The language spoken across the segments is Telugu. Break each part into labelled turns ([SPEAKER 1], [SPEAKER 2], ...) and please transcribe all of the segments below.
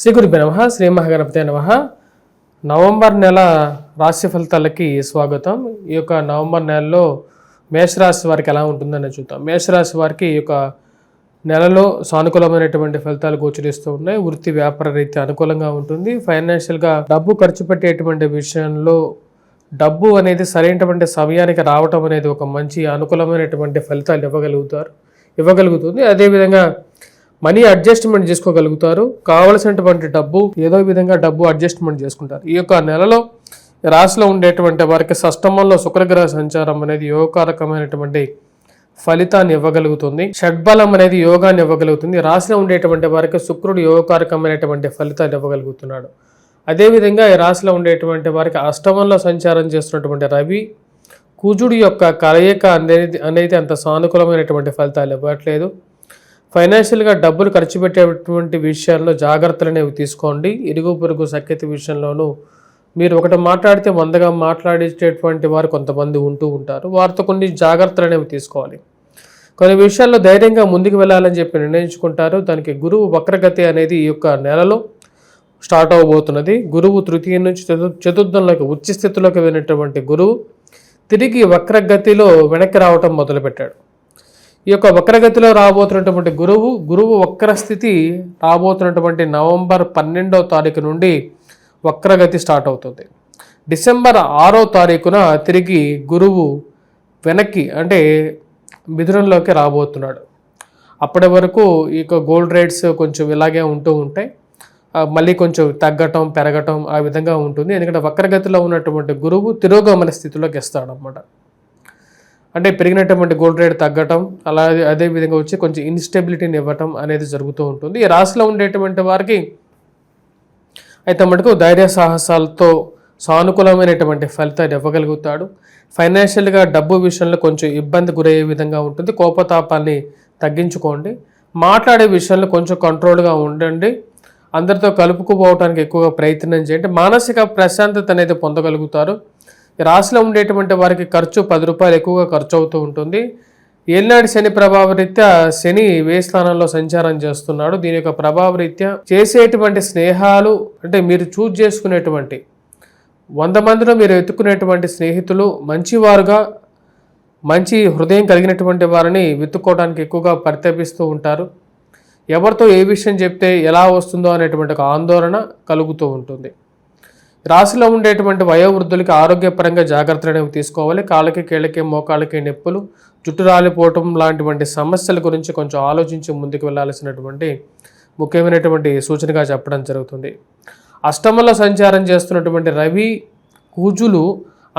[SPEAKER 1] శ్రీ గురుభ్యో నమః. శ్రీ మహాగణపతే నమః. నవంబర్ నెల రాశి ఫలితాలకి స్వాగతం. ఈ యొక్క నవంబర్ నెలలో మేషరాశి వారికి ఎలా ఉంటుందని చూద్దాం. మేషరాశి వారికి ఈ యొక్క నెలలో సానుకూలమైనటువంటి ఫలితాలు గోచరిస్తూ ఉన్నాయి. వృత్తి వ్యాపార రీత్యా అనుకూలంగా ఉంటుంది. ఫైనాన్షియల్గా డబ్బు ఖర్చు పెట్టేటువంటి విషయంలో డబ్బు అనేది సరైనటువంటి సమయానికి రావటం అనేది ఒక మంచి అనుకూలమైనటువంటి ఫలితాలు ఇవ్వగలుగుతుంది. అదేవిధంగా మనీ అడ్జస్ట్మెంట్ చేసుకోగలుగుతారు. కావలసినటువంటి డబ్బు ఏదో విధంగా డబ్బు అడ్జస్ట్మెంట్ చేసుకుంటారు. ఈ యొక్క నెలలో రాశిలో ఉండేటువంటి వారికి షష్టమంలో శుక్రగ్రహ సంచారం అనేది యోగకారకమైనటువంటి ఫలితాన్ని ఇవ్వగలుగుతుంది. షడ్బలం అనేది యోగాన్ని ఇవ్వగలుగుతుంది. రాశిలో ఉండేటువంటి వారికి శుక్రుడు యోగకారకమైనటువంటి ఫలితాన్ని ఇవ్వగలుగుతున్నాడు. అదేవిధంగా ఈ రాశిలో ఉండేటువంటి వారికి అష్టమంలో సంచారం చేస్తున్నటువంటి రవి కుజుడు యొక్క కలయిక అనేది అంత సానుకూలమైనటువంటి ఫలితాలు ఇవ్వట్లేదు. ఫైనాన్షియల్గా డబ్బులు ఖర్చు పెట్టేటువంటి విషయాల్లో జాగ్రత్తలు అనేవి తీసుకోండి. ఇరుగు పొరుగు సఖ్యత విషయంలోనూ మీరు ఒకటి మాట్లాడితే వందగా మాట్లాడేటటువంటి వారు కొంతమంది ఉంటూ ఉంటారు. వారితో కొన్ని జాగ్రత్తలు అనేవి తీసుకోవాలి. కొన్ని విషయాల్లో ధైర్యంగా ముందుకు వెళ్ళాలని చెప్పి నిర్ణయించుకుంటారు. దానికి గురువు వక్రగతి అనేది ఈ యొక్క నెలలో స్టార్ట్ అవబోతున్నది. గురువు తృతీయ నుంచి చతుర్థంలోకి ఉచ్చ స్థితిలోకి వెళ్ళినటువంటి గురువు తిరిగి వక్రగతిలో వెనక్కి రావటం మొదలుపెట్టాడు. ఈ యొక్క వక్రగతిలో రాబోతున్నటువంటి గురువు వక్రస్థితి రాబోతున్నటువంటి నవంబర్ 12వ తారీఖు నుండి వక్రగతి స్టార్ట్ అవుతుంది. డిసెంబర్ 6వ తారీఖున తిరిగి గురువు వెనక్కి అంటే మిథునంలోకి రాబోతున్నాడు. అప్పటి వరకు ఈ యొక్క గోల్డ్ రేట్స్ కొంచెం ఇలాగే ఉంటూ ఉంటాయి. మళ్ళీ కొంచెం తగ్గటం పెరగటం ఆ విధంగా ఉంటుంది. ఎందుకంటే వక్రగతిలో ఉన్నటువంటి గురువు తిరోగమన స్థితిలోకి ఇస్తాడనమాట. అంటే పెరిగినటువంటి గోల్డ్ రేట్ తగ్గటం అలాగే అదేవిధంగా వచ్చి కొంచెం ఇన్స్టెబిలిటీని ఇవ్వటం అనేది జరుగుతూ ఉంటుంది. ఈ రాశిలో ఉండేటువంటి వారికి అయితే మటుకు ధైర్య సాహసాలతో సానుకూలమైనటువంటి ఫలితాలు ఇవ్వగలుగుతాడు. ఫైనాన్షియల్గా డబ్బు విషయంలో కొంచెం ఇబ్బంది గురయ్యే విధంగా ఉంటుంది. కోపతాపాన్ని తగ్గించుకోండి. మాట్లాడే విషయంలో కొంచెం కంట్రోల్గా ఉండండి. అందరితో కలుపుకుపోవడానికి ఎక్కువగా ప్రయత్నం చేయండి. మానసిక ప్రశాంతత అనేది పొందగలుగుతారు. రాశిలో ఉండేటువంటి వారికి ఖర్చు 10 రూపాయలు ఎక్కువగా ఖర్చు అవుతూ ఉంటుంది. ఏలినాటి శని ప్రభావరీత్యా శని వ్యయ స్థానంలో సంచారం చేస్తున్నాడు. దీని యొక్క ప్రభావరీత్యా చేసేటువంటి స్నేహాలు అంటే మీరు చూజ్ చేసుకునేటువంటి 100 మందిలో మీరు ఎత్తుకునేటువంటి స్నేహితులు మంచివారుగా మంచి హృదయం కలిగినటువంటి వారిని వెతుక్కోవడానికి ఎక్కువగా పరితపిస్తూ ఉంటారు. ఎవరితో ఏ విషయం చెప్తే ఎలా వస్తుందో అనేటువంటి ఒక ఆందోళన కలుగుతూ ఉంటుంది. రాశిలో ఉండేటువంటి వయోవృద్ధులకి ఆరోగ్యపరంగా జాగ్రత్తలు అనేవి తీసుకోవాలి. కాళ్ళకి కీళ్ళకి మోకాళ్ళకి నొప్పులు జుట్టు రాలిపోవటం లాంటివంటి సమస్యల గురించి కొంచెం ఆలోచించి ముందుకు వెళ్ళాల్సినటువంటి ముఖ్యమైనటువంటి సూచనగా చెప్పడం జరుగుతుంది. అష్టమంలో సంచారం చేస్తున్నటువంటి రవి కుజులు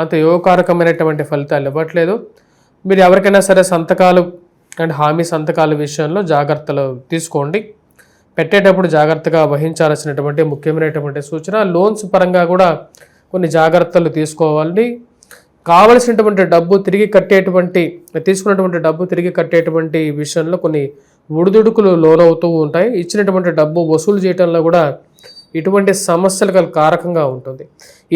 [SPEAKER 1] అంత యోగకారకమైనటువంటి ఫలితాలు ఇవ్వట్లేదు. మీరు ఎవరికైనా సరే సంతకాలు అండ్ హామీ సంతకాల విషయంలో జాగ్రత్తలు తీసుకోండి. పెట్టేటప్పుడు జాగ్రత్తగా వహించాల్సినటువంటి ముఖ్యమైనటువంటి సూచన. లోన్స్ పరంగా కూడా కొన్ని జాగ్రత్తలు తీసుకోవాలి. కావలసినటువంటి డబ్బు తీసుకున్నటువంటి డబ్బు తిరిగి కట్టేటువంటి విషయంలో కొన్ని ఒడిదుడుకులు లోనవుతూ ఉంటాయి. ఇచ్చినటువంటి డబ్బు వసూలు చేయడంలో కూడా ఇటువంటి సమస్యలకు కారకంగా ఉంటుంది.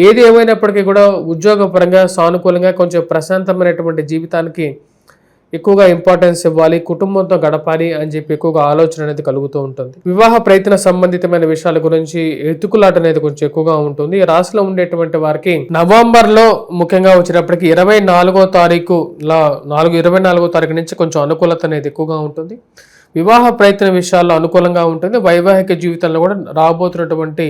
[SPEAKER 1] ఏది ఏమైనప్పటికీ కూడా ఉద్యోగపరంగా సానుకూలంగా కొంచెం ప్రశాంతమైనటువంటి జీవితానికి ఎక్కువగా ఇంపార్టెన్స్ ఇవ్వాలి. కుటుంబంతో గడపాలి అని చెప్పి ఎక్కువగా ఆలోచన అనేది కలుగుతూ ఉంటుంది. వివాహ ప్రయత్న సంబంధితమైన విషయాల గురించి ఎత్తుకులాట అనేది కొంచెం ఎక్కువగా ఉంటుంది. రాశిలో ఉండేటువంటి వారికి నవంబర్లో ముఖ్యంగా వచ్చేటప్పటికి 24వ తారీఖు నుంచి కొంచెం అనుకూలత అనేది ఎక్కువగా ఉంటుంది. వివాహ ప్రయత్న విషయాల్లో అనుకూలంగా ఉంటుంది. వైవాహిక జీవితంలో కూడా రాబోతున్నటువంటి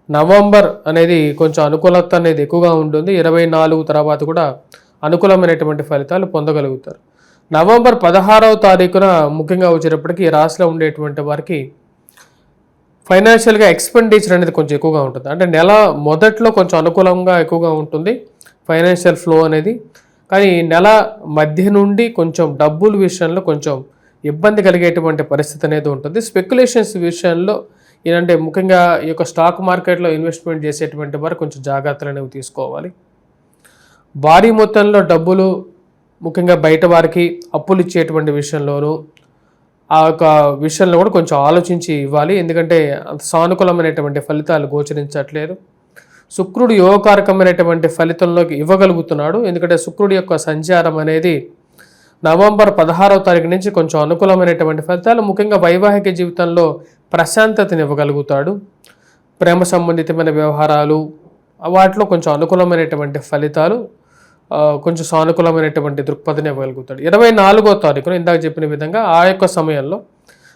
[SPEAKER 1] నవంబర్ అనేది కొంచెం అనుకూలత అనేది ఎక్కువగా ఉంటుంది. 24 తర్వాత కూడా అనుకూలమైనటువంటి ఫలితాలు పొందగలుగుతారు. నవంబర్ 16వ తారీఖున ముఖ్యంగా వచ్చేటప్పటికి రాశిలో ఉండేటువంటి వారికి ఫైనాన్షియల్గా ఎక్స్పెండిచర్ అనేది కొంచెం ఎక్కువగా ఉంటుంది. అంటే నెల మొదట్లో కొంచెం అనుకూలంగా ఎక్కువగా ఉంటుంది ఫైనాన్షియల్ ఫ్లో అనేది. కానీ నెల మధ్య నుండి కొంచెం డబ్బుల విషయంలో కొంచెం ఇబ్బంది కలిగేటువంటి పరిస్థితి అనేది ఉంటుంది. స్పెక్యులేషన్స్ విషయంలో ఏంటంటే ముఖ్యంగా ఈ యొక్క స్టాక్ మార్కెట్లో ఇన్వెస్ట్మెంట్ చేసేటువంటి వారు కొంచెం జాగ్రత్తలు అనేవి తీసుకోవాలి. భారీ మొత్తంలో డబ్బులు ముఖ్యంగా బయట వారికి అప్పులు ఇచ్చేటువంటి విషయంలోనూ ఆ యొక్క విషయంలో కూడా కొంచెం ఆలోచించి ఇవ్వాలి. ఎందుకంటే సానుకూలమైనటువంటి ఫలితాలు గోచరించట్లేదు. శుక్రుడు యోగకారకమైనటువంటి ఫలితంలోకి ఇవ్వగలుగుతున్నాడు. ఎందుకంటే శుక్రుడి యొక్క సంచారం అనేది నవంబర్ 16వ తారీఖు నుంచి కొంచెం అనుకూలమైనటువంటి ఫలితాలు ముఖ్యంగా వైవాహిక జీవితంలో ప్రశాంతతని ఇవ్వగలుగుతాడు. ప్రేమ సంబంధితమైన వ్యవహారాలు వాటిలో కొంచెం అనుకూలమైనటువంటి ఫలితాలు, కొంచెం సానుకూలమైనటువంటి దృక్పథాన్ని ఇవ్వగలుగుతాడు. 24వ తారీఖున ఇందాక చెప్పిన విధంగా ఆ యొక్క సమయంలో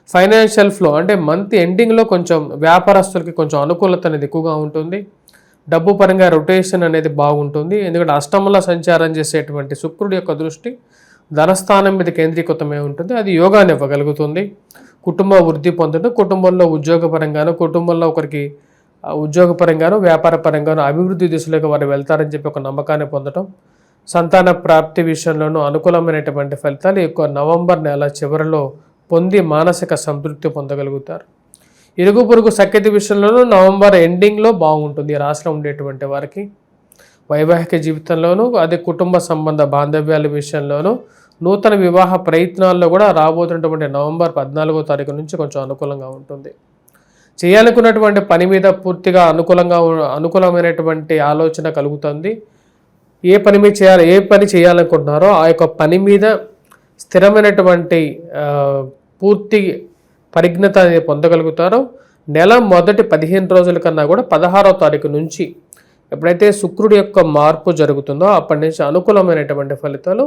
[SPEAKER 1] ఫైనాన్షియల్ ఫ్లో అంటే మంత్ ఎండింగ్లో కొంచెం వ్యాపారస్తులకి కొంచెం అనుకూలత అనేది ఎక్కువగా ఉంటుంది. డబ్బు పరంగా రొటేషన్ అనేది బాగుంటుంది. ఎందుకంటే అష్టమంలో సంచారం చేసేటువంటి శుక్రుడి యొక్క దృష్టి ధనస్థానం మీద కేంద్రీకృతమై ఉంటుంది. అది యోగాన్ని ఇవ్వగలుగుతుంది. కుటుంబ వృద్ధి పొందడం, కుటుంబంలో ఉద్యోగపరంగాను, కుటుంబంలో ఒకరికి ఉద్యోగపరంగాను వ్యాపార పరంగాను అభివృద్ధి దిశలోకి వారు వెళ్తారని చెప్పి ఒక నమ్మకాన్ని పొందడం, సంతాన ప్రాప్తి విషయంలోనూ అనుకూలమైనటువంటి ఫలితాలు ఎక్కువ నవంబర్ నెల చివరిలో పొంది మానసిక సంతృప్తి పొందగలుగుతారు. ఇరుగు పొరుగు సఖ్యత విషయంలోనూ నవంబర్ ఎండింగ్లో బాగుంటుంది. రాశిలో ఉండేటువంటి వారికి వైవాహిక జీవితంలోనూ, అదే కుటుంబ సంబంధ బాంధవ్యాల విషయంలోనూ, నూతన వివాహ ప్రయత్నాల్లో కూడా రాబోతున్నటువంటి నవంబర్ 14వ తారీఖు నుంచి కొంచెం అనుకూలంగా ఉంటుంది. చేయాలనుకున్నటువంటి పని మీద పూర్తిగా అనుకూలమైనటువంటి ఆలోచన కలుగుతుంది. ఏ పని చేయాలనుకుంటున్నారో ఆ యొక్క పని మీద స్థిరమైనటువంటి పూర్తి పరిజ్ఞత పొందగలుగుతారో. నెల మొదటి 15 రోజుల కన్నా కూడా 16వ తారీఖు నుంచి ఎప్పుడైతే శుక్రుడి యొక్క మార్పు జరుగుతుందో అప్పటి నుంచి అనుకూలమైనటువంటి ఫలితాలు,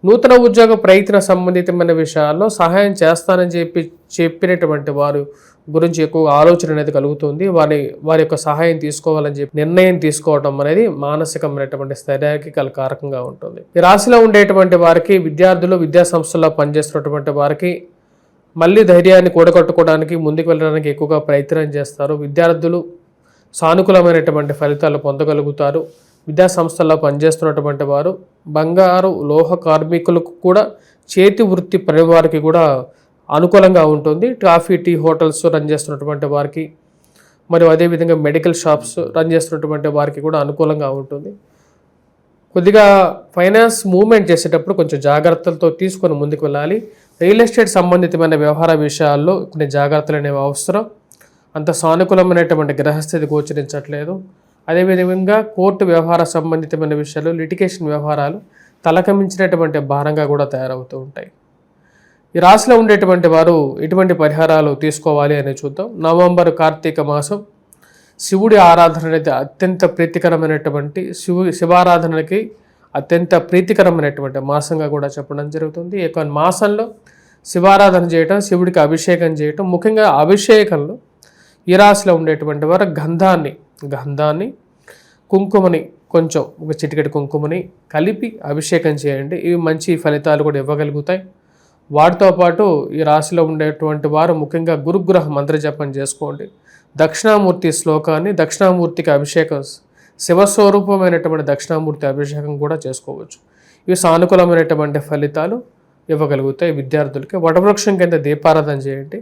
[SPEAKER 1] నూతన ఉద్యోగ ప్రయత్న సంబంధితమైన విషయాల్లో సహాయం చేస్తానని చెప్పినటువంటి వారు గురించి ఎక్కువ ఆలోచన అనేది కలుగుతుంది. వారి యొక్క సహాయం తీసుకోవాలని చెప్పి నిర్ణయం తీసుకోవడం అనేది మానసికమైనటువంటి స్థైర్యానికి కారకంగా ఉంటుంది. ఈ రాశిలో ఉండేటువంటి వారికి, విద్యార్థులు, విద్యా సంస్థల్లో పనిచేస్తున్నటువంటి వారికి మళ్ళీ ధైర్యాన్ని కూడగట్టుకోవడానికి, ముందుకు వెళ్ళడానికి ఎక్కువగా ప్రయత్నం చేస్తారు. విద్యార్థులు సానుకూలమైనటువంటి ఫలితాలు పొందగలుగుతారు. విద్యా సంస్థల్లో పనిచేస్తున్నటువంటి వారు, బంగారు లోహ కార్మికులకు కూడా, చేతి వృత్తి పని వారికి కూడా అనుకూలంగా ఉంటుంది. కాఫీ, టీ హోటల్స్ రన్ చేస్తున్నటువంటి వారికి, మరియు అదేవిధంగా మెడికల్ షాప్స్ రన్ చేస్తున్నటువంటి వారికి కూడా అనుకూలంగా ఉంటుంది. కొద్దిగా ఫైనాన్స్ మూవ్మెంట్ చేసేటప్పుడు కొంచెం జాగ్రత్తలతో తీసుకొని ముందుకు వెళ్ళాలి. రియల్ ఎస్టేట్ సంబంధితమైన వ్యవహార విషయాల్లో కొన్ని జాగ్రత్తలు అనేవి అవసరం. అంత సానుకూలమైనటువంటి గ్రహస్థితి గోచరించట్లేదు. అదేవిధంగా కోర్టు వ్యవహార సంబంధితమైన విషయాలు, లిటిగేషన్ వ్యవహారాలు తలకమించినటువంటి భారంగా కూడా తయారవుతూ ఉంటాయి. ఈ రాశిలో ఉండేటువంటి వారు ఎటువంటి పరిహారాలు తీసుకోవాలి అని చూద్దాం. నవంబర్ కార్తీక మాసం శివుడి ఆరాధన అనేది అత్యంత ప్రీతికరమైనటువంటి శివారాధనకి అత్యంత ప్రీతికరమైనటువంటి మాసంగా కూడా చెప్పడం జరుగుతుంది. ఈ యొక్క మాసంలో శివారాధన చేయటం, శివుడికి అభిషేకం చేయటం, ముఖ్యంగా అభిషేకంలో ఈ రాశిలో ఉండేటువంటి వారు గంధాన్ని కుంకుమని, కొంచెం ఒక చిటికెడు కుంకుమని కలిపి అభిషేకం చేయండి. ఇవి మంచి ఫలితాలు కూడా ఇవ్వగలుగుతాయి. వాటితో పాటు ఈ రాశిలో ఉండేటువంటి వారు ముఖ్యంగా గురుగ్రహ మంత్రజపం చేసుకోండి. దక్షిణామూర్తి శ్లోకాన్ని, దక్షిణామూర్తికి అభిషేకం, శివస్వరూపమైనటువంటి దక్షిణామూర్తి అభిషేకం కూడా చేసుకోవచ్చు. ఇవి సానుకూలమైనటువంటి ఫలితాలు ఇవ్వగలుగుతాయి. విద్యార్థులకి వటవృక్షం కింద దీపారాధన చేయండి.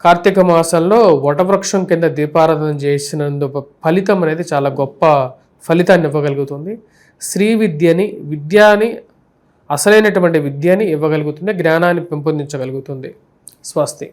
[SPEAKER 1] కార్తీక మాసంలో వటవృక్షం కింద దీపారాధన చేసినందుకు ఫలితం అనేది చాలా గొప్ప ఫలితాన్ని ఇవ్వగలుగుతుంది. విద్యని అసలైనటువంటి విద్యని ఇవ్వగలుగుతుంది. జ్ఞానాన్ని పెంపొందించగలుగుతుంది. స్వస్తి.